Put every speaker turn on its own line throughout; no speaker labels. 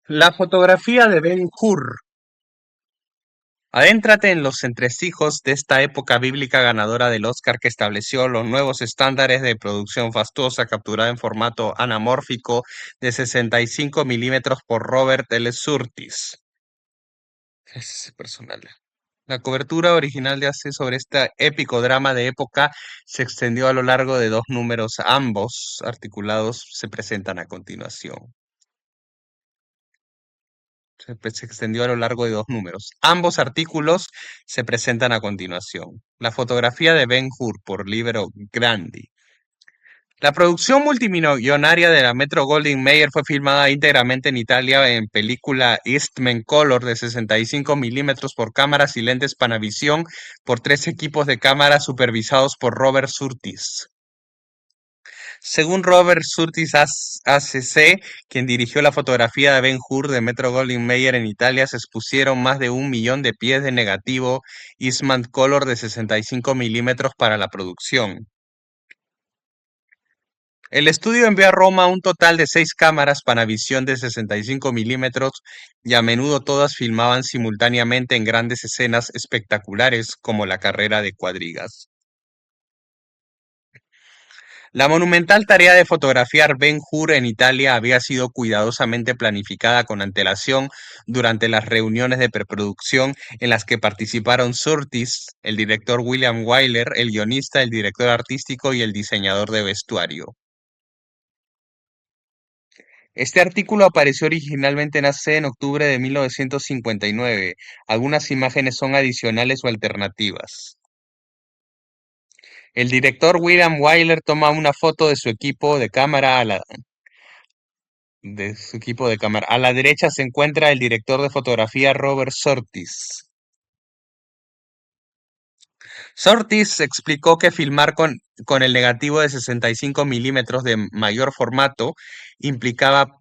La fotografía de Ben-Hur. Adéntrate en los entresijos de esta época bíblica ganadora del Oscar que estableció los nuevos estándares de producción fastuosa capturada en formato anamórfico de 65 milímetros por Robert L. Surtees. Ese es personal. La cobertura original de AC sobre este épico drama de época se extendió a lo largo de dos números, ambos articulados se presentan a continuación. Se extendió a lo largo de dos números. Ambos artículos se presentan a continuación. La fotografía de Ben-Hur por Libero Grandi. La producción multimillonaria de la Metro-Goldwyn-Mayer fue filmada íntegramente en Italia en película Eastman Color de 65 milímetros por cámaras y lentes Panavision por 3 equipos de cámara supervisados por Robert Surtees. Según Robert Surtees ACC, quien dirigió la fotografía de Ben-Hur de Metro-Goldwyn-Mayer en Italia, se expusieron más de 1 millón de pies de negativo Eastman Color de 65 milímetros para la producción. El estudio envió a Roma un total de 6 cámaras Panavision de 65 milímetros y a menudo todas filmaban simultáneamente en grandes escenas espectaculares como la carrera de cuadrigas. La monumental tarea de fotografiar Ben-Hur en Italia había sido cuidadosamente planificada con antelación durante las reuniones de preproducción en las que participaron Surtees, el director William Wyler, el guionista, el director artístico y el diseñador de vestuario. Este artículo apareció originalmente en AC en octubre de 1959. Algunas imágenes son adicionales o alternativas. El director William Wyler toma una foto de su equipo de cámara A la derecha se encuentra el director de fotografía Robert Surtees. Surtees explicó que filmar con el negativo de 65 milímetros de mayor formato implicaba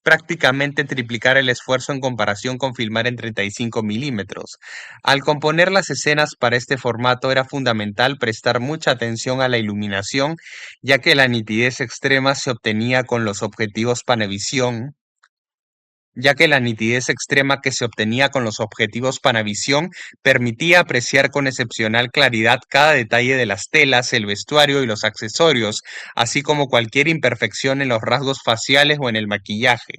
prácticamente triplicar el esfuerzo en comparación con filmar en 35 milímetros. Al componer las escenas para este formato era fundamental prestar mucha atención a la iluminación, ya que la nitidez extrema se obtenía con los objetivos Panavision, ya que la nitidez extrema que se obtenía con los objetivos Panavision permitía apreciar con excepcional claridad cada detalle de las telas, el vestuario y los accesorios, así como cualquier imperfección en los rasgos faciales o en el maquillaje.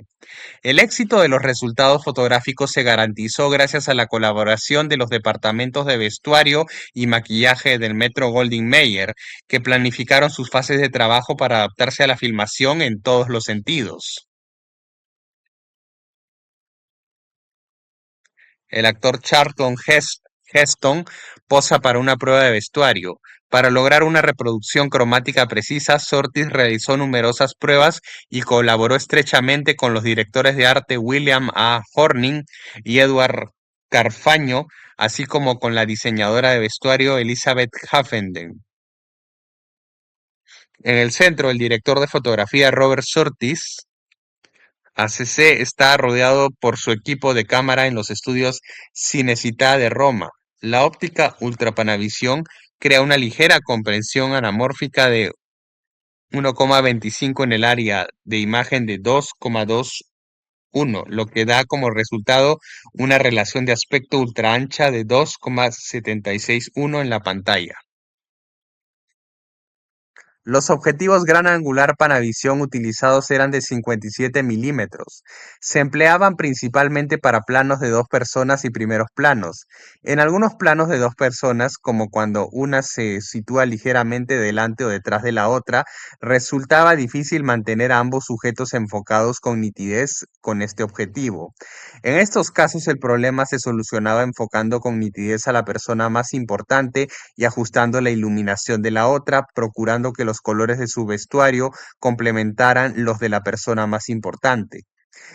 El éxito de los resultados fotográficos se garantizó gracias a la colaboración de los departamentos de vestuario y maquillaje del Metro-Goldwyn-Mayer, que planificaron sus fases de trabajo para adaptarse a la filmación en todos los sentidos. El actor Charlton Heston posa para una prueba de vestuario. Para lograr una reproducción cromática precisa, Surtees realizó numerosas pruebas y colaboró estrechamente con los directores de arte William A. Horning y Edward Carfaño, así como con la diseñadora de vestuario Elizabeth Haffenden. En el centro, el director de fotografía Robert Surtees ACC está rodeado por su equipo de cámara en los estudios Cinecittà de Roma. La óptica Ultra Panavision crea una ligera compresión anamórfica de 1,25 en el área de imagen de 2,21, lo que da como resultado una relación de aspecto ultra ancha de 2,761 en la pantalla. Los objetivos gran angular Panavision utilizados eran de 57 milímetros. Se empleaban principalmente para planos de 2 personas y primeros planos. En algunos planos de 2 personas, como cuando una se sitúa ligeramente delante o detrás de la otra, resultaba difícil mantener a ambos sujetos enfocados con nitidez con este objetivo. En estos casos el problema se solucionaba enfocando con nitidez a la persona más importante y ajustando la iluminación de la otra, procurando que los colores de su vestuario complementaran los de la persona más importante.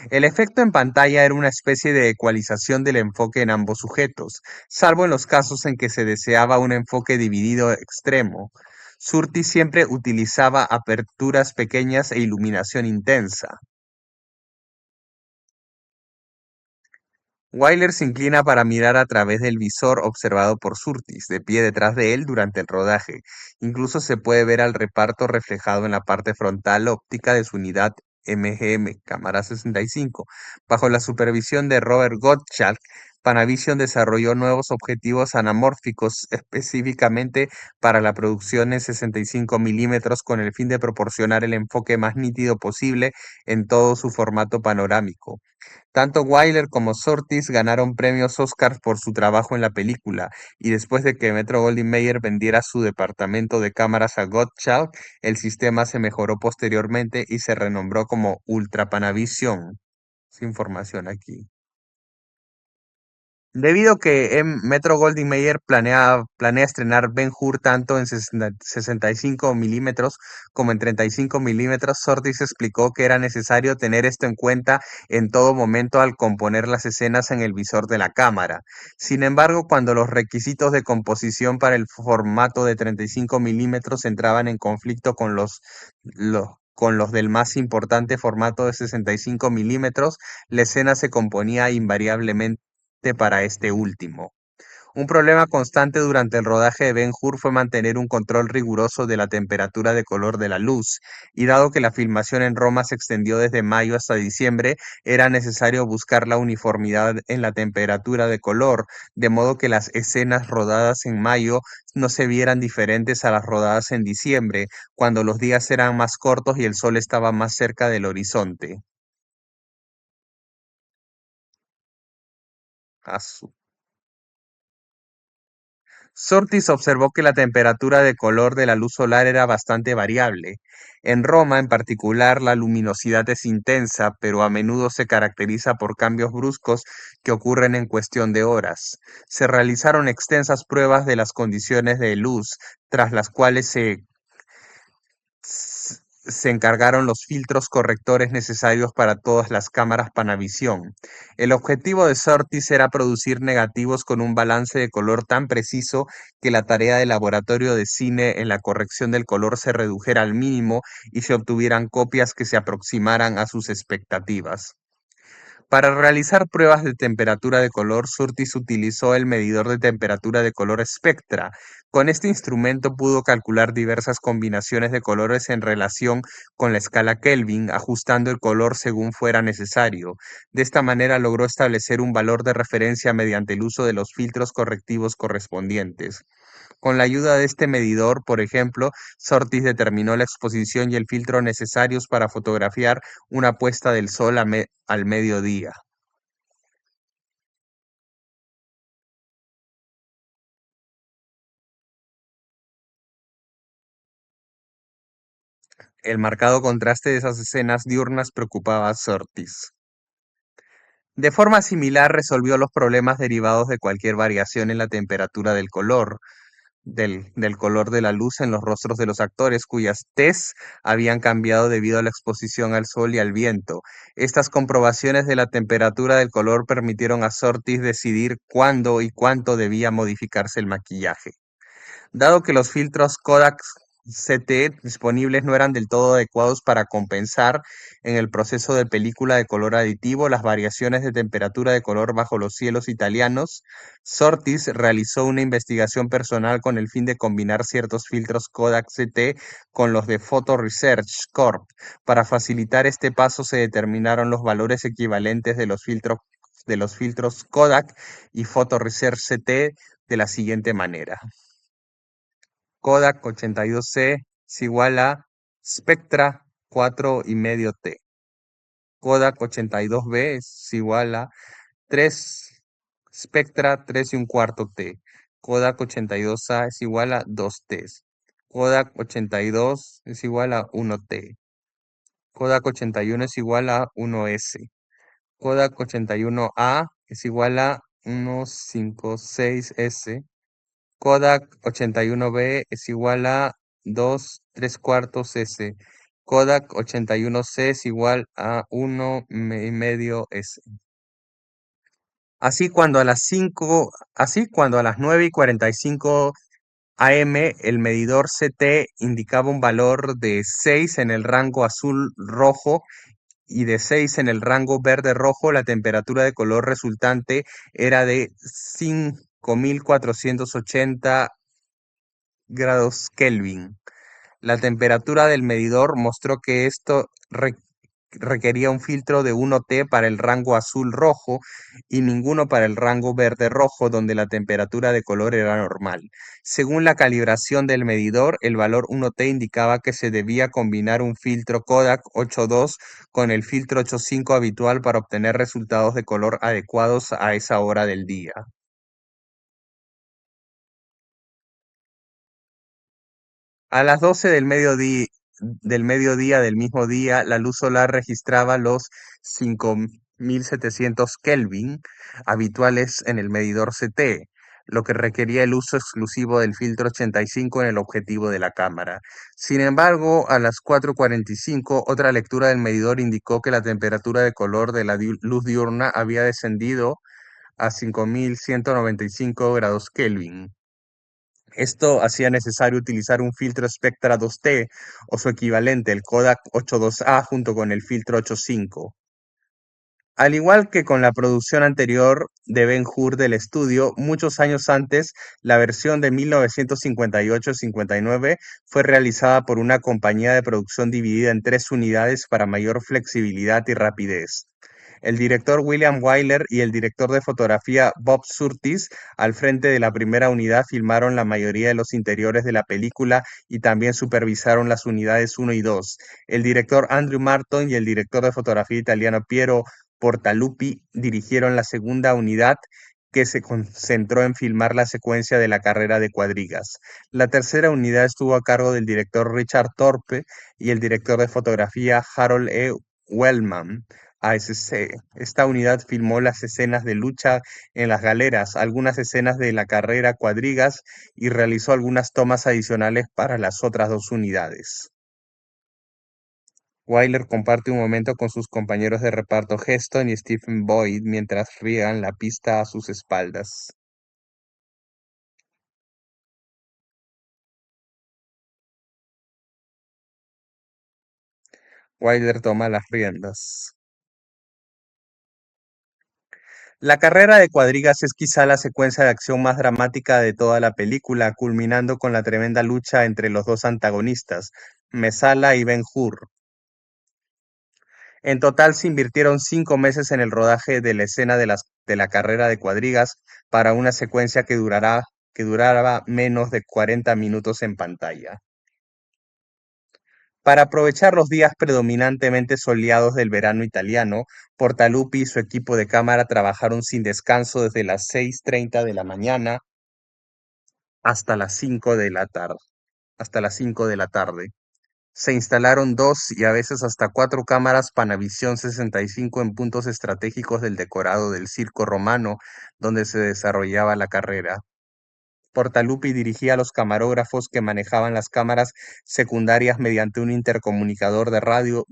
El efecto en pantalla era una especie de ecualización del enfoque en ambos sujetos, salvo en los casos en que se deseaba un enfoque dividido extremo. Surtees siempre utilizaba aperturas pequeñas e iluminación intensa. Wyler se inclina para mirar a través del visor observado por Surtees, de pie detrás de él durante el rodaje. Incluso se puede ver al reparto reflejado en la parte frontal óptica de su unidad MGM, cámara 65. Bajo la supervisión de Robert Gottschalk, Panavision desarrolló nuevos objetivos anamórficos específicamente para la producción en 65 milímetros con el fin de proporcionar el enfoque más nítido posible en todo su formato panorámico. Tanto Wyler como Surtees ganaron premios Oscar por su trabajo en la película, y después de que Metro-Goldwyn-Mayer vendiera su departamento de cámaras a Gottschalk, el sistema se mejoró posteriormente y se renombró como Ultra Panavision. Esa información aquí. Debido a que Metro-Goldwyn-Mayer planea estrenar Ben-Hur tanto en 65 milímetros como en 35 milímetros, Surtees explicó que era necesario tener esto en cuenta en todo momento al componer las escenas en el visor de la cámara. Sin embargo, cuando los requisitos de composición para el formato de 35 milímetros entraban en conflicto con los del más importante formato de 65 milímetros, la escena se componía invariablemente para este último. Un problema constante durante el rodaje de Ben-Hur fue mantener un control riguroso de la temperatura de color de la luz, y dado que la filmación en Roma se extendió desde mayo hasta diciembre, era necesario buscar la uniformidad en la temperatura de color, de modo que las escenas rodadas en mayo no se vieran diferentes a las rodadas en diciembre, cuando los días eran más cortos y el sol estaba más cerca del horizonte. Asu. Surtees observó que la temperatura de color de la luz solar era bastante variable. En Roma, en particular, la luminosidad es intensa, pero a menudo se caracteriza por cambios bruscos que ocurren en cuestión de horas. Se realizaron extensas pruebas de las condiciones de luz, tras las cuales se encargaron los filtros correctores necesarios para todas las cámaras Panavision. El objetivo de Surtees era producir negativos con un balance de color tan preciso que la tarea de laboratorio de cine en la corrección del color se redujera al mínimo y se obtuvieran copias que se aproximaran a sus expectativas. Para realizar pruebas de temperatura de color, Surtees utilizó el medidor de temperatura de color Spectra. Con este instrumento pudo calcular diversas combinaciones de colores en relación con la escala Kelvin, ajustando el color según fuera necesario. De esta manera logró establecer un valor de referencia mediante el uso de los filtros correctivos correspondientes. Con la ayuda de este medidor, por ejemplo, Surtees determinó la exposición y el filtro necesarios para fotografiar una puesta del sol al mediodía. El marcado contraste de esas escenas diurnas preocupaba a Surtees. De forma similar, resolvió los problemas derivados de cualquier variación en la temperatura del color, del color de la luz en los rostros de los actores cuyas tez habían cambiado debido a la exposición al sol y al viento. Estas comprobaciones de la temperatura del color permitieron a Surtees decidir cuándo y cuánto debía modificarse el maquillaje. Dado que los filtros Kodak CT disponibles no eran del todo adecuados para compensar en el proceso de película de color aditivo las variaciones de temperatura de color bajo los cielos italianos, Surtees realizó una investigación personal con el fin de combinar ciertos filtros Kodak CT con los de Photo Research Corp. Para facilitar este paso se determinaron los valores equivalentes de los filtros Kodak y Photo Research CT de la siguiente manera. Kodak 82C es igual a Spectra 4,5T. Kodak 82B es igual a 3 Spectra 3,25T. Kodak 82A es igual a 2T. Kodak 82 es igual a 1T. Kodak 81 es igual a 1S. Kodak 81A es igual a 156S. Kodak 81B es igual a 2,75 S. Kodak 81C es igual a 1,5 S. Así cuando a las 9:45 AM el medidor CT indicaba un valor de 6 en el rango azul-rojo y de 6 en el rango verde-rojo, la temperatura de color resultante era de 5.480 grados Kelvin. La temperatura del medidor mostró que esto requería un filtro de 1T para el rango azul-rojo y ninguno para el rango verde-rojo, donde la temperatura de color era normal. Según la calibración del medidor, el valor 1T indicaba que se debía combinar un filtro Kodak 8.2 con el filtro 8.5 habitual para obtener resultados de color adecuados a esa hora del día. A las 12 del mediodía del mismo día, la luz solar registraba los 5700 Kelvin habituales en el medidor CT, lo que requería el uso exclusivo del filtro 85 en el objetivo de la cámara. Sin embargo, a las 4:45, otra lectura del medidor indicó que la temperatura de color de la luz diurna había descendido a 5195 grados Kelvin. Esto hacía necesario utilizar un filtro Spectra 2T o su equivalente, el Kodak 82A, junto con el filtro 85. Al igual que con la producción anterior de Ben-Hur del estudio, muchos años antes, la versión de 1958-59 fue realizada por una compañía de producción dividida en tres unidades para mayor flexibilidad y rapidez. El director William Wyler y el director de fotografía Bob Surtees, al frente de la primera unidad, filmaron la mayoría de los interiores de la película y también supervisaron las unidades 1 y 2. El director Andrew Marton y el director de fotografía italiano Piero Portaluppi dirigieron la segunda unidad, que se concentró en filmar la secuencia de la carrera de cuadrigas. La tercera unidad estuvo a cargo del director Richard Thorpe y el director de fotografía Harold E. Wellman. ASC. Esta unidad filmó las escenas de lucha en las galeras, algunas escenas de la carrera cuadrigas y realizó algunas tomas adicionales para las otras dos unidades. Wyler comparte un momento con sus compañeros de reparto Heston y Stephen Boyd mientras riegan la pista a sus espaldas. Wyler toma las riendas. La carrera de cuadrigas es quizá la secuencia de acción más dramática de toda la película, culminando con la tremenda lucha entre los dos antagonistas, Messala y Ben-Hur. En total se invirtieron 5 meses en el rodaje de la escena de la carrera de cuadrigas para una secuencia que duraba menos de 40 minutos en pantalla. Para aprovechar los días predominantemente soleados del verano italiano, Portaluppi y su equipo de cámara trabajaron sin descanso desde las 6:30 de la mañana hasta las 5 de la tarde. Hasta las 5 de la tarde. Se instalaron dos y a veces hasta cuatro cámaras Panavision 65 en puntos estratégicos del decorado del Circo Romano, donde se desarrollaba la carrera. Portaluppi dirigía a los camarógrafos, que manejaban las cámaras secundarias mediante un intercomunicador de radio,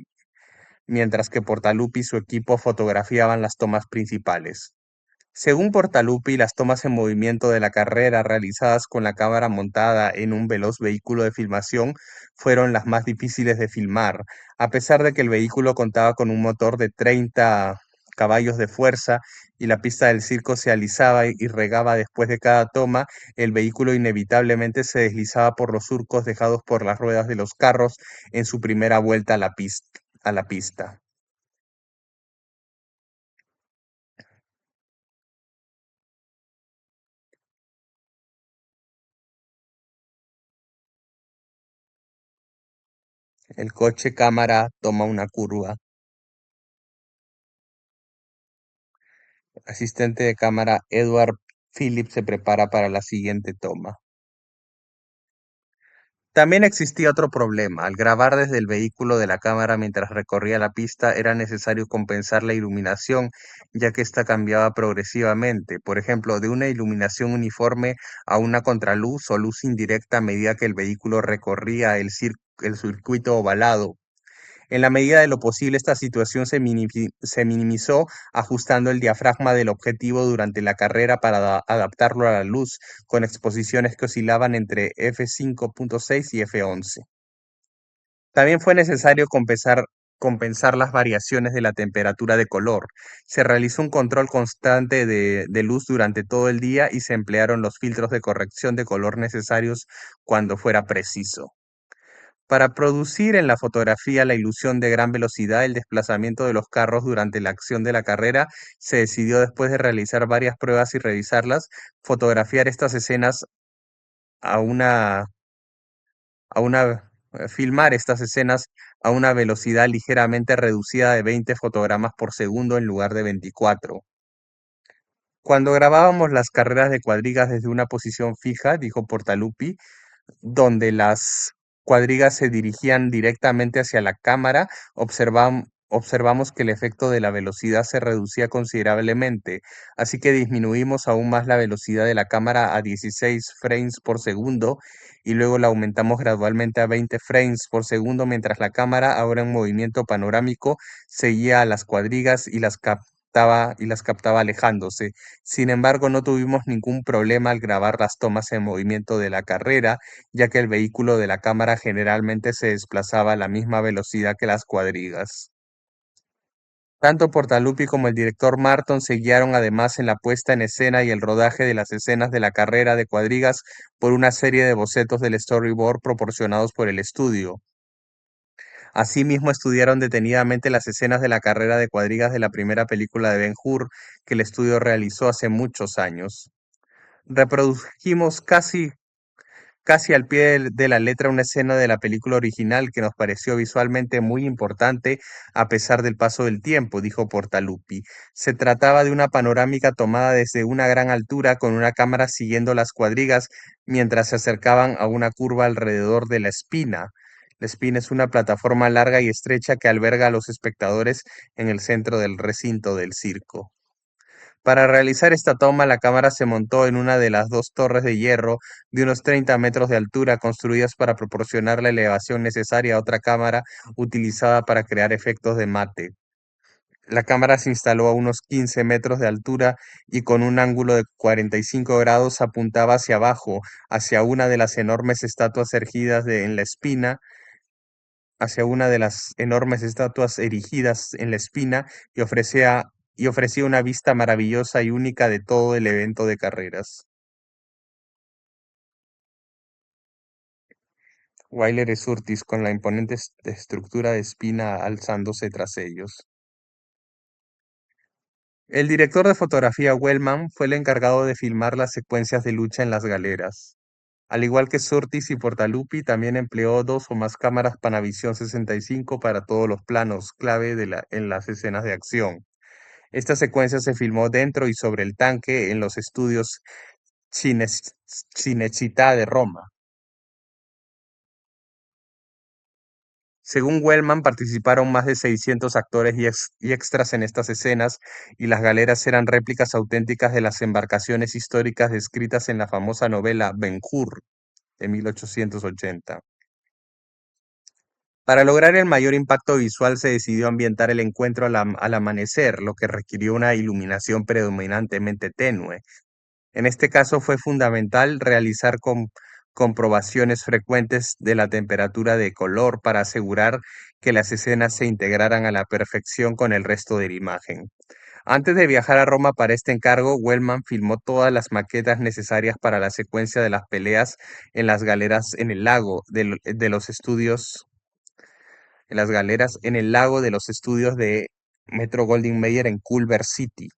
mientras que Portaluppi y su equipo fotografiaban las tomas principales. Según Portaluppi, las tomas en movimiento de la carrera, realizadas con la cámara montada en un veloz vehículo de filmación, fueron las más difíciles de filmar. A pesar de que el vehículo contaba con un motor de 30 caballos de fuerza y la pista del circo se alisaba y regaba después de cada toma, el vehículo inevitablemente se deslizaba por los surcos dejados por las ruedas de los carros en su primera vuelta a la pista. El coche cámara toma una curva. Asistente de cámara Edward Phillips se prepara para la siguiente toma. También existía otro problema. Al grabar desde el vehículo de la cámara mientras recorría la pista, era necesario compensar la iluminación, ya que ésta cambiaba progresivamente. Por ejemplo, de una iluminación uniforme a una contraluz o luz indirecta a medida que el vehículo recorría el circuito ovalado. En la medida de lo posible, esta situación se minimizó ajustando el diafragma del objetivo durante la carrera para adaptarlo a la luz, con exposiciones que oscilaban entre f5.6 y f11. También fue necesario compensar las variaciones de la temperatura de color. Se realizó un control constante de luz durante todo el día y se emplearon los filtros de corrección de color necesarios cuando fuera preciso. Para producir en la fotografía la ilusión de gran velocidad, el desplazamiento de los carros durante la acción de la carrera, se decidió después de realizar varias pruebas y revisarlas, fotografiar estas escenas a una, filmar estas escenas a una velocidad ligeramente reducida de 20 fotogramas por segundo en lugar de 24. Cuando grabábamos las carreras de cuadrigas desde una posición fija, dijo Portaluppi, donde las cuadrigas se dirigían directamente hacia la cámara, observamos que el efecto de la velocidad se reducía considerablemente, así que disminuimos aún más la velocidad de la cámara a 16 frames por segundo y luego la aumentamos gradualmente a 20 frames por segundo mientras la cámara, ahora en movimiento panorámico, seguía a las cuadrigas y las captaba alejándose. Sin embargo, no tuvimos ningún problema al grabar las tomas en movimiento de la carrera, ya que el vehículo de la cámara generalmente se desplazaba a la misma velocidad que las cuadrigas. Tanto Portaluppi como el director Marton se guiaron además en la puesta en escena y el rodaje de las escenas de la carrera de cuadrigas por una serie de bocetos del storyboard proporcionados por el estudio. Asimismo, estudiaron detenidamente las escenas de la carrera de cuadrigas de la primera película de Ben-Hur que el estudio realizó hace muchos años. Reprodujimos casi al pie de la letra una escena de la película original que nos pareció visualmente muy importante a pesar del paso del tiempo, dijo Portaluppi. Se trataba de una panorámica tomada desde una gran altura con una cámara siguiendo las cuadrigas mientras se acercaban a una curva alrededor de la espina. La espina es una plataforma larga y estrecha que alberga a los espectadores en el centro del recinto del circo. Para realizar esta toma, la cámara se montó en una de las dos torres de hierro de unos 30 metros de altura construidas para proporcionar la elevación necesaria a otra cámara utilizada para crear efectos de mate. La cámara se instaló a unos 15 metros de altura y con un ángulo de 45 grados apuntaba hacia abajo, hacia una de las enormes estatuas en la espina, hacia una de las enormes estatuas erigidas en la espina y ofrecía una vista maravillosa y única de todo el evento de carreras. Wyler y Surtees con la imponente estructura de espina alzándose tras ellos. El director de fotografía Wellman fue el encargado de filmar las secuencias de lucha en las galeras. Al igual que Surtees y Portaluppi, también empleó dos o más cámaras Panavision 65 para todos los planos clave en las escenas de acción. Esta secuencia se filmó dentro y sobre el tanque en los estudios Cinecittà de Roma. Según Wellman, participaron más de 600 actores y extras en estas escenas, y las galeras eran réplicas auténticas de las embarcaciones históricas descritas en la famosa novela Ben-Hur de 1880. Para lograr el mayor impacto visual se decidió ambientar el encuentro al amanecer, lo que requirió una iluminación predominantemente tenue. En este caso fue fundamental realizar comprobaciones frecuentes de la temperatura de color para asegurar que las escenas se integraran a la perfección con el resto de la imagen. Antes de viajar a Roma para este encargo, Wellman filmó todas las maquetas necesarias para la secuencia de las peleas en las galeras en el lago de los estudios, en las galeras en el lago de los estudios de Metro Goldwyn Mayer en Culver City.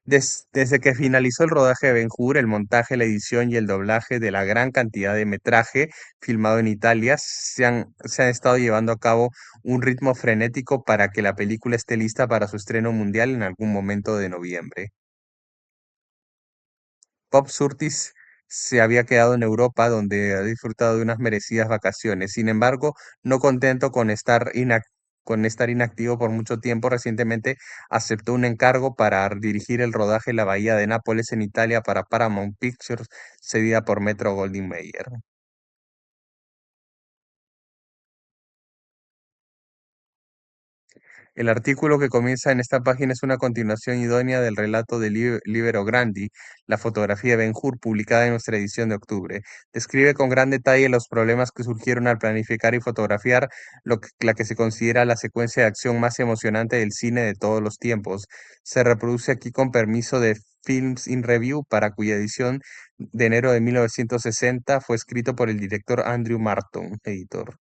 Desde que finalizó el rodaje de Ben-Hur, el montaje, la edición y el doblaje de la gran cantidad de metraje filmado en Italia se han estado llevando a cabo un ritmo frenético para que la película esté lista para su estreno mundial en algún momento de noviembre. Bob Surtees se había quedado en Europa, donde ha disfrutado de unas merecidas vacaciones. Sin embargo, no contento con estar inactivo por mucho tiempo, recientemente aceptó un encargo para dirigir el rodaje en la bahía de Nápoles en Italia para Paramount Pictures, cedida por Metro Goldwyn Mayer. El artículo que comienza en esta página es una continuación idónea del relato de Libero Grandi, la fotografía de Ben-Hur, publicada en nuestra edición de octubre. Describe con gran detalle los problemas que surgieron al planificar y fotografiar la que se considera la secuencia de acción más emocionante del cine de todos los tiempos. Se reproduce aquí con permiso de Films in Review, para cuya edición de enero de 1960 fue escrito por el director Andrew Marton, editor.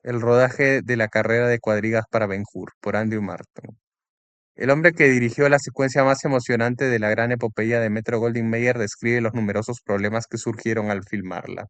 El rodaje de la carrera de cuadrigas para Ben-Hur, por Andrew Marton. El hombre que dirigió la secuencia más emocionante de la gran epopeya de Metro-Goldwyn-Mayer describe los numerosos problemas que surgieron al filmarla.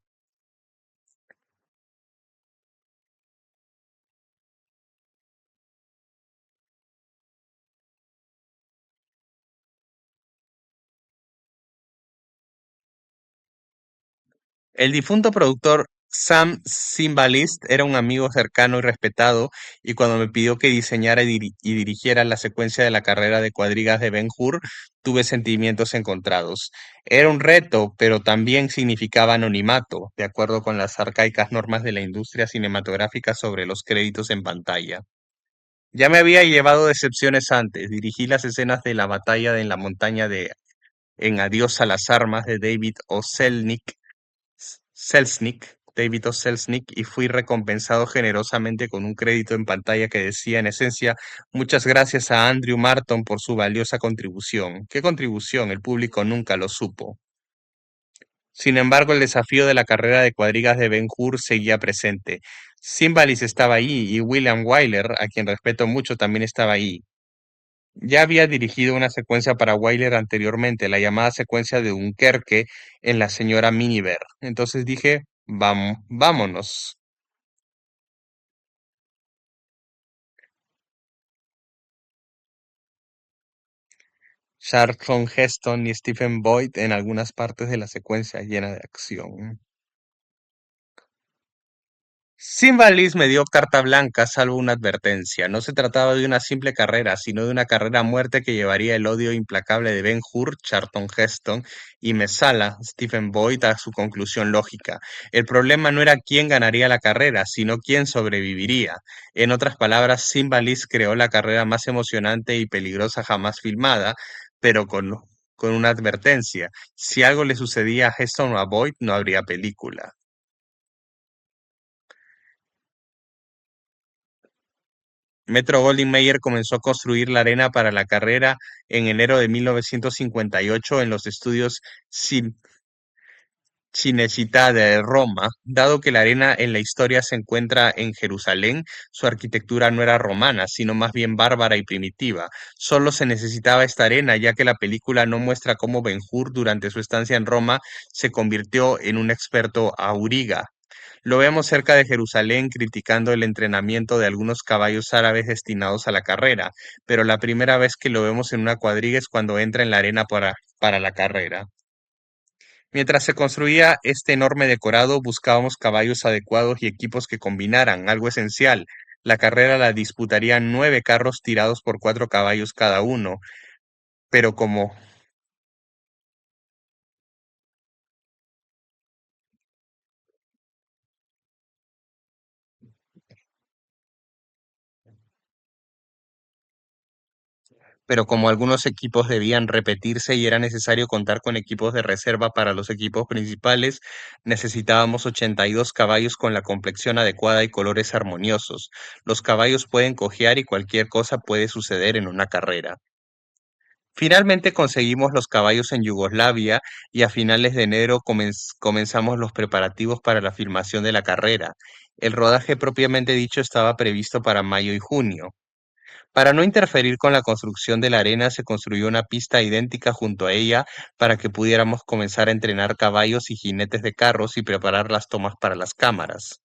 El difunto productor Sam Zimbalist era un amigo cercano y respetado, y cuando me pidió que diseñara y dirigiera la secuencia de la carrera de cuadrigas de Ben-Hur, tuve sentimientos encontrados. Era un reto, pero también significaba anonimato, de acuerdo con las arcaicas normas de la industria cinematográfica sobre los créditos en pantalla. Ya me había llevado decepciones antes. Dirigí las escenas de la batalla en la montaña de En Adiós a las armas de David O. Selznick, y fui recompensado generosamente con un crédito en pantalla que decía, en esencia: muchas gracias a Andrew Marton por su valiosa contribución. ¿Qué contribución? El público nunca lo supo. Sin embargo, el desafío de la carrera de cuadrigas de Ben-Hur seguía presente. Zimbalist estaba ahí, y William Wyler, a quien respeto mucho, también estaba ahí. Ya había dirigido una secuencia para Wyler anteriormente, la llamada secuencia de Dunkerque en La señora Miniver. Entonces dije: vámonos. Charlton Heston y Stephen Boyd en algunas partes de la secuencia llena de acción. Simbalis me dio carta blanca, salvo una advertencia. No se trataba de una simple carrera, sino de una carrera a muerte que llevaría el odio implacable de Ben-Hur, Charlton Heston, y Messala, Stephen Boyd, a su conclusión lógica. El problema no era quién ganaría la carrera, sino quién sobreviviría. En otras palabras, Simbalis creó la carrera más emocionante y peligrosa jamás filmada, pero con una advertencia: si algo le sucedía a Heston o a Boyd, no habría película. Metro-Goldwyn-Mayer comenzó a construir la arena para la carrera en enero de 1958 en los estudios Cinecittà de Roma. Dado que la arena en la historia se encuentra en Jerusalén, su arquitectura no era romana, sino más bien bárbara y primitiva. Solo se necesitaba esta arena, ya que la película no muestra cómo Ben-Hur, durante su estancia en Roma, se convirtió en un experto auriga. Lo vemos cerca de Jerusalén criticando el entrenamiento de algunos caballos árabes destinados a la carrera, pero la primera vez que lo vemos en una cuadriga es cuando entra en la arena para la carrera. Mientras se construía este enorme decorado, buscábamos caballos adecuados y equipos que combinaran algo esencial. La carrera la disputarían 9 carros tirados por 4 caballos cada uno, pero como algunos equipos debían repetirse y era necesario contar con equipos de reserva para los equipos principales, necesitábamos 82 caballos con la complexión adecuada y colores armoniosos. Los caballos pueden cojear y cualquier cosa puede suceder en una carrera. Finalmente conseguimos los caballos en Yugoslavia, y a finales de enero comenzamos los preparativos para la filmación de la carrera. El rodaje propiamente dicho estaba previsto para mayo y junio. Para no interferir con la construcción de la arena, se construyó una pista idéntica junto a ella para que pudiéramos comenzar a entrenar caballos y jinetes de carros y preparar las tomas para las cámaras.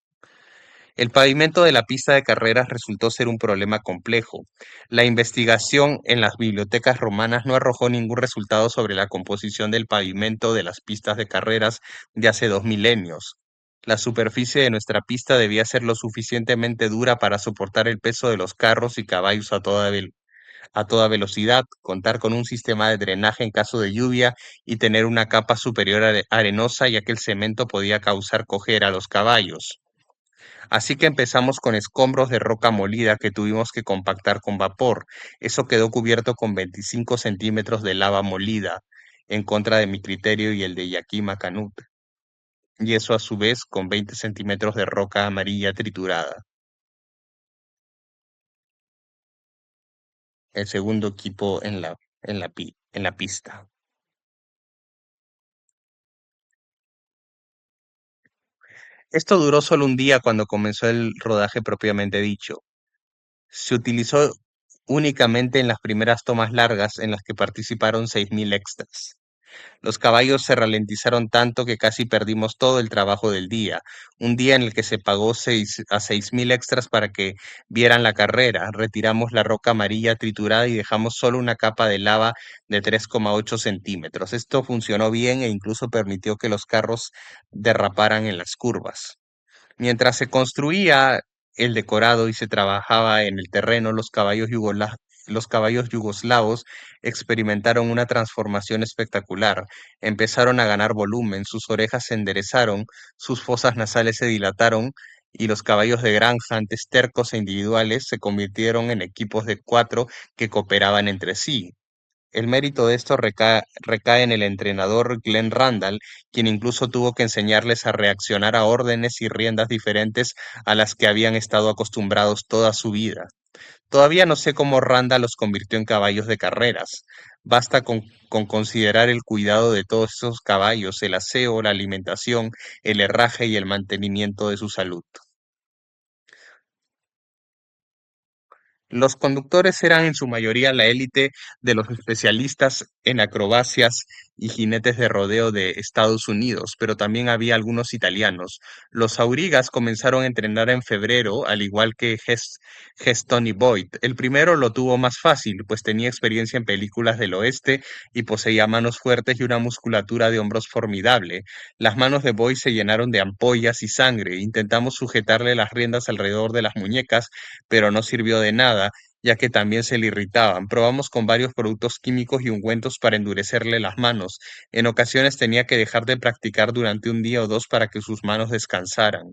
El pavimento de la pista de carreras resultó ser un problema complejo. La investigación en las bibliotecas romanas no arrojó ningún resultado sobre la composición del pavimento de las pistas de carreras de hace 2 milenios. La superficie de nuestra pista debía ser lo suficientemente dura para soportar el peso de los carros y caballos a toda velocidad. a toda velocidad, contar con un sistema de drenaje en caso de lluvia y tener una capa superior arenosa, ya que el cemento podía causar cojera a los caballos. Así que empezamos con escombros de roca molida que tuvimos que compactar con vapor. Eso quedó cubierto con 25 centímetros de lava molida, en contra de mi criterio y el de Yakima Canut. Y eso a su vez con 20 centímetros de roca amarilla triturada. El segundo equipo en la pista. Esto duró solo un día cuando comenzó el rodaje propiamente dicho. Se utilizó únicamente en las primeras tomas largas en las que participaron 6.000 extras. Los caballos se ralentizaron tanto que casi perdimos todo el trabajo del día, un día en el que se pagó 6.000 extras para que vieran la carrera. Retiramos la roca amarilla triturada y dejamos solo una capa de lava de 3,8 centímetros. Esto funcionó bien e incluso permitió que los carros derraparan en las curvas. Mientras se construía el decorado y se trabajaba en el terreno, los caballos yugoslavos experimentaron una transformación espectacular. Empezaron a ganar volumen, sus orejas se enderezaron, sus fosas nasales se dilataron y los caballos de granja, antes tercos e individuales, se convirtieron en equipos de cuatro que cooperaban entre sí. El mérito de esto recae en el entrenador Glenn Randall, quien incluso tuvo que enseñarles a reaccionar a órdenes y riendas diferentes a las que habían estado acostumbrados toda su vida. Todavía no sé cómo Randall los convirtió en caballos de carreras. Basta con considerar el cuidado de todos esos caballos, el aseo, la alimentación, el herraje y el mantenimiento de su salud. Los conductores eran en su mayoría la élite de los especialistas en acrobacias y jinetes de rodeo de Estados Unidos, pero también había algunos italianos. Los aurigas comenzaron a entrenar en febrero, al igual que Heston y Boyd. El primero lo tuvo más fácil, pues tenía experiencia en películas del oeste y poseía manos fuertes y una musculatura de hombros formidable. Las manos de Boyd se llenaron de ampollas y sangre. Intentamos sujetarle las riendas alrededor de las muñecas, pero no sirvió de nada, ya que también se le irritaban. Probamos con varios productos químicos y ungüentos para endurecerle las manos. En ocasiones tenía que dejar de practicar durante un día o dos para que sus manos descansaran.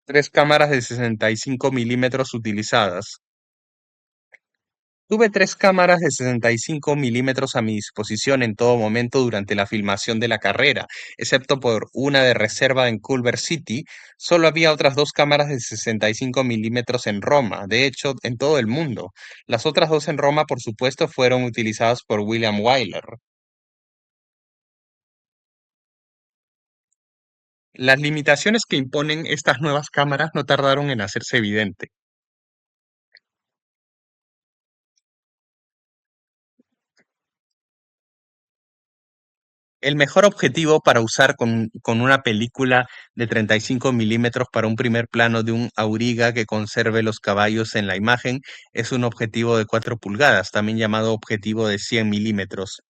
3 cámaras de 65 milímetros utilizadas. Tuve 3 cámaras de 65 milímetros a mi disposición en todo momento durante la filmación de la carrera, excepto por una de reserva en Culver City. Solo había otras 2 cámaras de 65 milímetros en Roma, de hecho, en todo el mundo. Las otras dos en Roma, por supuesto, fueron utilizadas por William Wyler. Las limitaciones que imponen estas nuevas cámaras no tardaron en hacerse evidente. El mejor objetivo para usar con una película de 35 milímetros para un primer plano de un auriga que conserve los caballos en la imagen es un objetivo de 4 pulgadas, también llamado objetivo de 100 milímetros.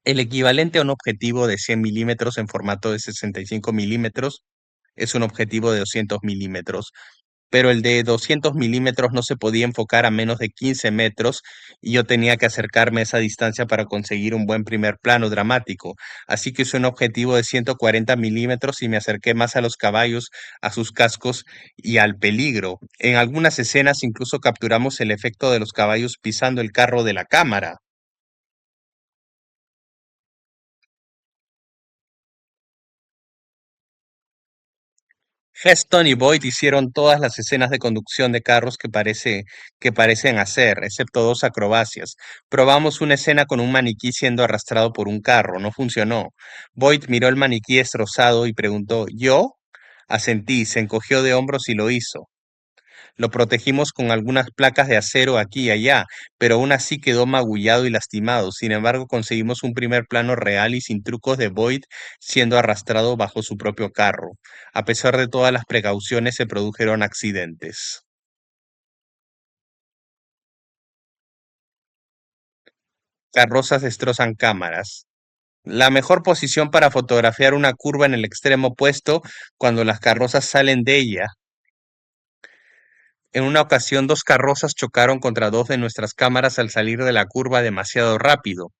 El equivalente a un objetivo de 100 milímetros en formato de 65 milímetros es un objetivo de 200 milímetros, pero el de 200 milímetros no se podía enfocar a menos de 15 metros y yo tenía que acercarme a esa distancia para conseguir un buen primer plano dramático. Así que usé un objetivo de 140 milímetros y me acerqué más a los caballos, a sus cascos y al peligro. En algunas escenas incluso capturamos el efecto de los caballos pisando el carro de la cámara. Heston y Boyd hicieron todas las escenas de conducción de carros que parecen hacer, excepto dos acrobacias. Probamos una escena con un maniquí siendo arrastrado por un carro, no funcionó. Boyd miró el maniquí destrozado y preguntó, ¿yo? Asentí, se encogió de hombros y lo hizo. Lo protegimos con algunas placas de acero aquí y allá, pero aún así quedó magullado y lastimado. Sin embargo, conseguimos un primer plano real y sin trucos de Boyd siendo arrastrado bajo su propio carro. A pesar de todas las precauciones, se produjeron accidentes. Carrozas destrozan cámaras. La mejor posición para fotografiar una curva en el extremo opuesto cuando las carrozas salen de ella. En una ocasión, dos carrozas chocaron contra dos de nuestras cámaras al salir de la curva demasiado rápido.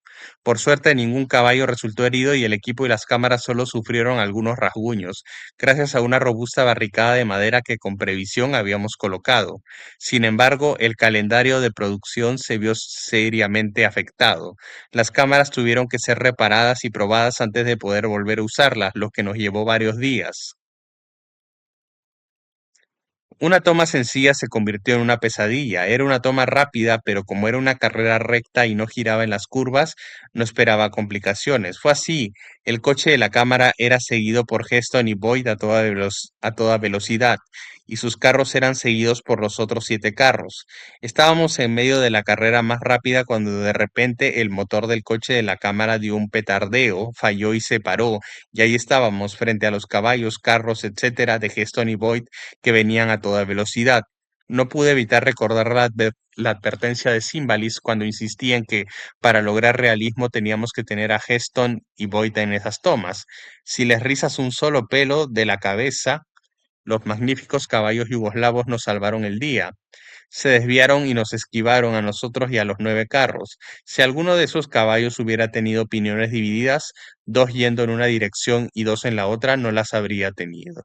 Por suerte, ningún caballo resultó herido y el equipo y las cámaras solo sufrieron algunos rasguños, gracias a una robusta barricada de madera que con previsión habíamos colocado. Sin embargo, el calendario de producción se vio seriamente afectado. Las cámaras tuvieron que ser reparadas y probadas antes de poder volver a usarlas, lo que nos llevó varios días. Una toma sencilla se convirtió en una pesadilla. Era una toma rápida, pero como era una carrera recta y no giraba en las curvas, no esperaba complicaciones. Fue así. El coche de la cámara era seguido por Heston y Boyd a toda velocidad, y sus carros eran seguidos por los otros 7 carros. Estábamos en medio de la carrera más rápida cuando de repente el motor del coche de la cámara dio un petardeo, falló y se paró, y ahí estábamos frente a los caballos, carros, etcétera, de Heston y Boyd que venían a toda velocidad. No pude evitar recordar la advertencia de Zimbalist cuando insistía en que para lograr realismo teníamos que tener a Heston y Boyd en esas tomas. Si les rizas un solo pelo de la cabeza, los magníficos caballos yugoslavos nos salvaron el día. Se desviaron y nos esquivaron a nosotros y a los 9 carros. Si alguno de esos caballos hubiera tenido opiniones divididas, dos yendo en una dirección y dos en la otra, no las habría tenido.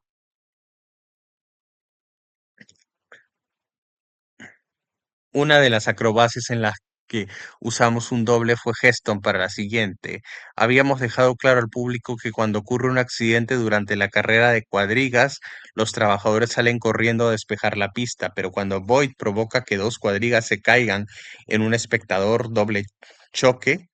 Una de las acrobacias en las que usamos un doble fue Heston para la siguiente. Habíamos dejado claro al público que cuando ocurre un accidente durante la carrera de cuadrigas, los trabajadores salen corriendo a despejar la pista, pero cuando Boyd provoca que dos cuadrigas se caigan en un espectador doble choque,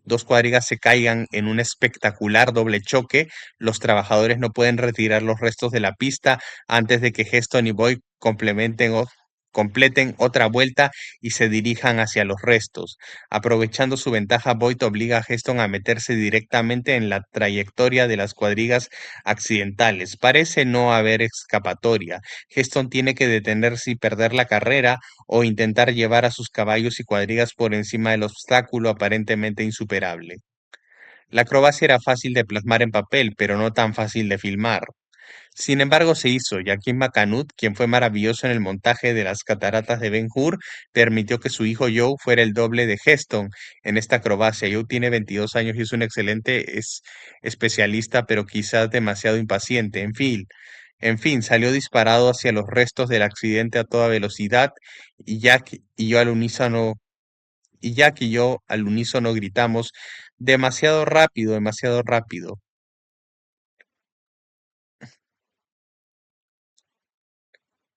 dos cuadrigas se caigan en un espectacular doble choque, los trabajadores no pueden retirar los restos de la pista antes de que Heston y Boyd completen otra vuelta y se dirijan hacia los restos. Aprovechando su ventaja, Boyd obliga a Heston a meterse directamente en la trayectoria de las cuadrigas accidentales. Parece no haber escapatoria. Heston tiene que detenerse y perder la carrera o intentar llevar a sus caballos y cuadrigas por encima del obstáculo aparentemente insuperable. La acrobacia era fácil de plasmar en papel, pero no tan fácil de filmar. Sin embargo, se hizo. Joaquín Macanut, quien fue maravilloso en el montaje de las cataratas de Ben-Hur, permitió que su hijo Joe fuera el doble de Heston en esta acrobacia. Joe tiene 22 años y es un excelente especialista, pero quizás demasiado impaciente. En fin, salió disparado hacia los restos del accidente a toda velocidad y Jack y yo al unísono gritamos, demasiado rápido, demasiado rápido.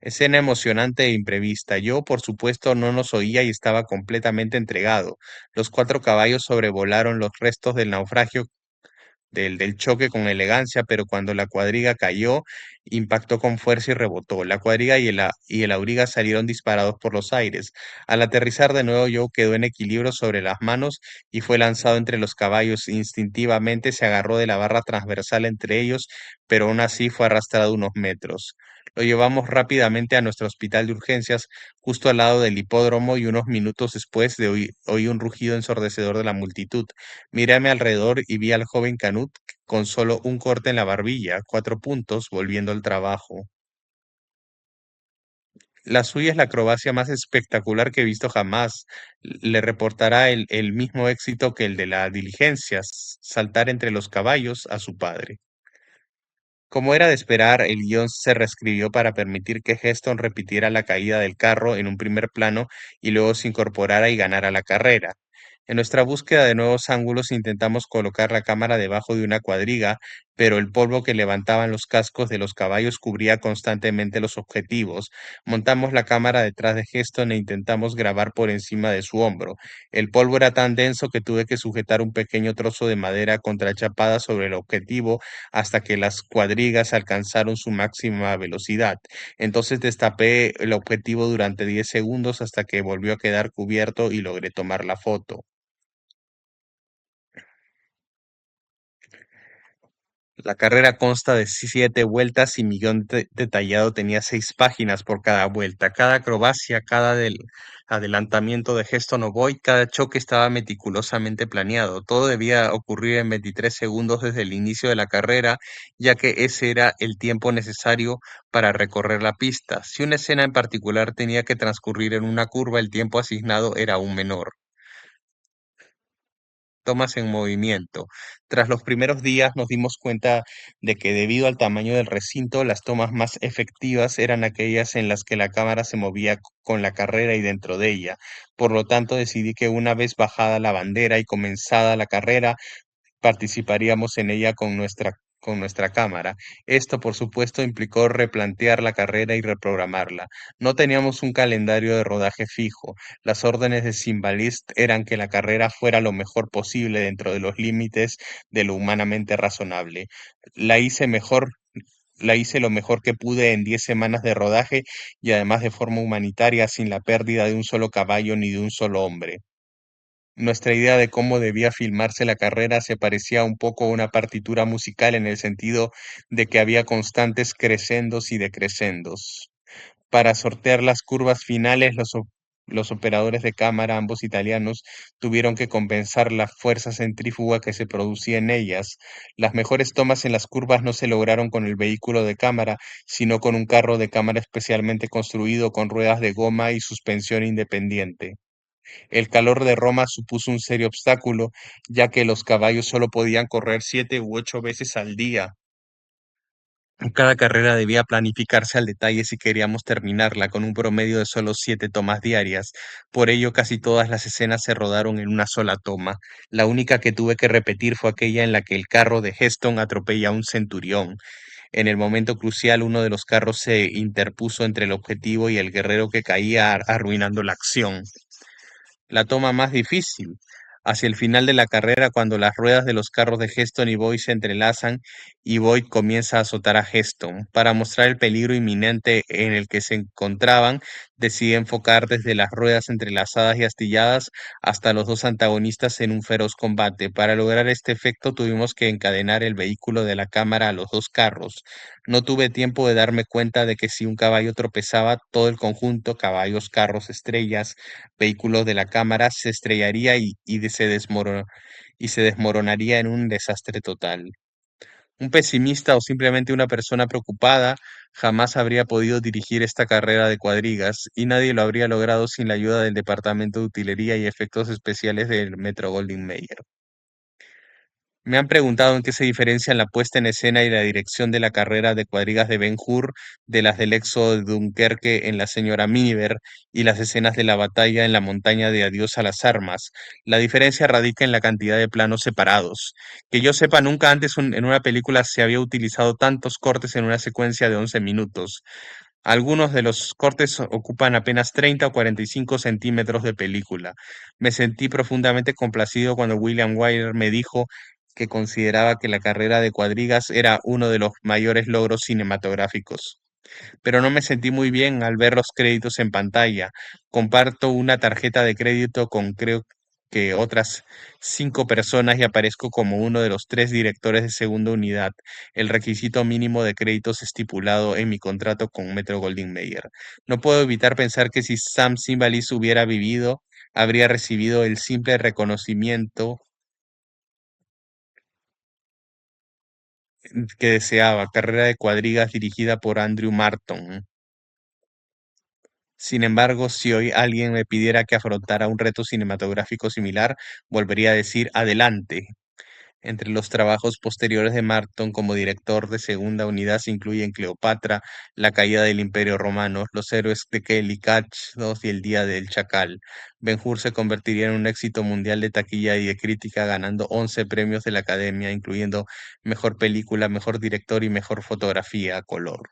Escena emocionante e imprevista. Yo, por supuesto, no nos oía y estaba completamente entregado. Los 4 caballos sobrevolaron los restos del naufragio del choque con elegancia, pero cuando la cuadriga cayó, impactó con fuerza y rebotó. La cuadriga y el auriga salieron disparados por los aires. Al aterrizar de nuevo, Joe quedó en equilibrio sobre las manos y fue lanzado entre los caballos. Instintivamente se agarró de la barra transversal entre ellos, pero aún así fue arrastrado unos metros. Lo llevamos rápidamente a nuestro hospital de urgencias, justo al lado del hipódromo, y unos minutos después oí un rugido ensordecedor de la multitud. Miré a mi alrededor y vi al joven Canut con solo un corte en la barbilla, 4 puntos, volviendo al trabajo. La suya es la acrobacia más espectacular que he visto jamás. Le reportará el mismo éxito que el de la diligencia, saltar entre los caballos a su padre. Como era de esperar, el guión se reescribió para permitir que Heston repitiera la caída del carro en un primer plano y luego se incorporara y ganara la carrera. En nuestra búsqueda de nuevos ángulos intentamos colocar la cámara debajo de una cuadriga, pero el polvo que levantaban los cascos de los caballos cubría constantemente los objetivos. Montamos la cámara detrás de Heston e intentamos grabar por encima de su hombro. El polvo era tan denso que tuve que sujetar un pequeño trozo de madera contrachapada sobre el objetivo hasta que las cuadrigas alcanzaron su máxima velocidad. Entonces destapé el objetivo durante 10 segundos hasta que volvió a quedar cubierto y logré tomar la foto. La carrera consta de 7 vueltas y mi guión detallado tenía 6 páginas por cada vuelta. Cada acrobacia, cada adelantamiento de gesto no voy, cada choque estaba meticulosamente planeado. Todo debía ocurrir en 23 segundos desde el inicio de la carrera, ya que ese era el tiempo necesario para recorrer la pista. Si una escena en particular tenía que transcurrir en una curva, el tiempo asignado era aún menor. Tomas en movimiento. Tras los primeros días nos dimos cuenta de que debido al tamaño del recinto, las tomas más efectivas eran aquellas en las que la cámara se movía con la carrera y dentro de ella. Por lo tanto, decidí que una vez bajada la bandera y comenzada la carrera, participaríamos en ella con nuestra cámara. Esto, por supuesto, implicó replantear la carrera y reprogramarla. No teníamos un calendario de rodaje fijo. Las órdenes de Simbalist eran que la carrera fuera lo mejor posible dentro de los límites de lo humanamente razonable. La hice mejor. La hice lo mejor que pude en 10 semanas de rodaje y además de forma humanitaria, sin la pérdida de un solo caballo ni de un solo hombre. Nuestra idea de cómo debía filmarse la carrera se parecía un poco a una partitura musical en el sentido de que había constantes crescendos y decrescendos. Para sortear las curvas finales, los operadores de cámara, ambos italianos, tuvieron que compensar la fuerza centrífuga que se producía en ellas. Las mejores tomas en las curvas no se lograron con el vehículo de cámara, sino con un carro de cámara especialmente construido con ruedas de goma y suspensión independiente. El calor de Roma supuso un serio obstáculo, ya que los caballos solo podían correr 7 u 8 veces al día. Cada carrera debía planificarse al detalle si queríamos terminarla con un promedio de solo 7 tomas diarias. Por ello, casi todas las escenas se rodaron en una sola toma. La única que tuve que repetir fue aquella en la que el carro de Heston atropella a un centurión. En el momento crucial, uno de los carros se interpuso entre el objetivo y el guerrero que caía, arruinando la acción. La toma más difícil. Hacia el final de la carrera, cuando las ruedas de los carros de Heston y Boyd se entrelazan y Boyd comienza a azotar a Heston. Para mostrar el peligro inminente en el que se encontraban, decide enfocar desde las ruedas entrelazadas y astilladas hasta los dos antagonistas en un feroz combate. Para lograr este efecto tuvimos que encadenar el vehículo de la cámara a los dos carros. No tuve tiempo de darme cuenta de que si un caballo tropezaba, todo el conjunto, caballos, carros, estrellas, vehículos de la cámara, se estrellaría y se desmoronaría en un desastre total. Un pesimista o simplemente una persona preocupada jamás habría podido dirigir esta carrera de cuadrigas y nadie lo habría logrado sin la ayuda del Departamento de Utilería y Efectos Especiales del Metro Goldwyn Mayer. Me han preguntado en qué se diferencian la puesta en escena y la dirección de la carrera de cuadrigas de Ben-Hur de las del éxodo de Dunkerque en La señora Miniver y las escenas de la batalla en la montaña de Adiós a las armas. La diferencia radica en la cantidad de planos separados. Que yo sepa, nunca antes en una película se había utilizado tantos cortes en una secuencia de 11 minutos. Algunos de los cortes ocupan apenas 30 o 45 centímetros de película. Me sentí profundamente complacido cuando William Wyler me dijo que consideraba que la carrera de cuadrigas era uno de los mayores logros cinematográficos. Pero no me sentí muy bien al ver los créditos en pantalla. Comparto una tarjeta de crédito con creo que otras 5 personas y aparezco como uno de los 3 directores de segunda unidad, el requisito mínimo de créditos estipulado en mi contrato con Metro Goldwyn Mayer. No puedo evitar pensar que si Sam Simbalis hubiera vivido, habría recibido el simple reconocimiento que deseaba, carrera de cuadrigas dirigida por Andrew Marton. Sin embargo, si hoy alguien me pidiera que afrontara un reto cinematográfico similar, volvería a decir adelante. Entre los trabajos posteriores de Marton como director de segunda unidad se incluyen Cleopatra, La caída del Imperio Romano, Los héroes de Kelly Catch 2 y El día del Chacal. Ben-Hur se convertiría en un éxito mundial de taquilla y de crítica, ganando 11 premios de la Academia, incluyendo Mejor Película, Mejor Director y Mejor Fotografía a color.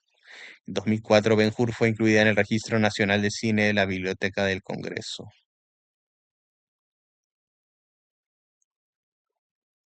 En 2004, Ben-Hur fue incluida en el Registro Nacional de Cine de la Biblioteca del Congreso.